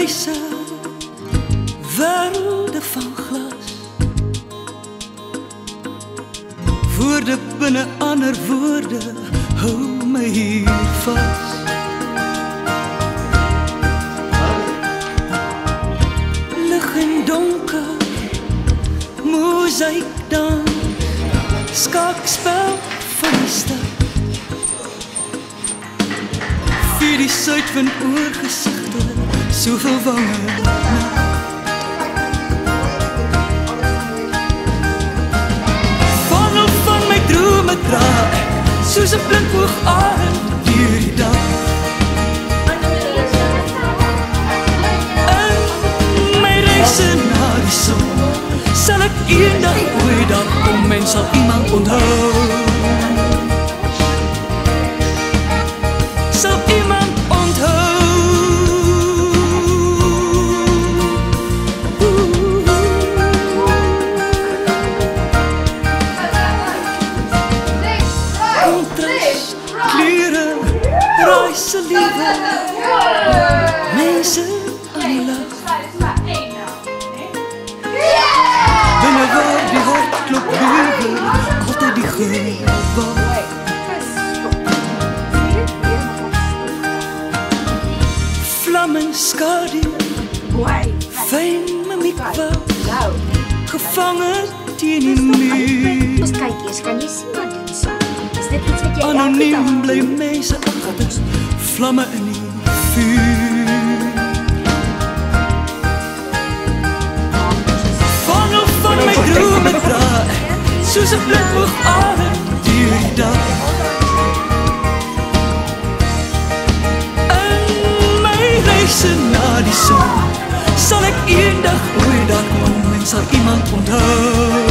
reise, wêrelde van glas. Woorde binne ander woorde, hou my hier vas. Lig en donker, mosaïek dans, skaakspel van die stad. Vir die suidwind oor gesigte, soveel wange nat. Vangel van my drome dra ek, soos 'n blindboog arend deur die dag. In my reise na die son, sal ek eendag ooit daar kom en sal iemand onthou. Sal iemand onthou. Kontras, klere, reise liewe, mense aan die lag. Binne waar die hartklop bewe, altyd die geur wag. Vlammen skadu, fyn mimiekwa, gevangen teen die muur. Ons kyk eers, kan jy sien wat doen so? Is dit iets wat jy Anoniem bly mense agter, vlamme in die vuur. Vangel van my drome dra ek, soos 'n blindboog arend deur die dag. In my reise na die son, sal ek eendag ooit daar kom en sal iemand onthou.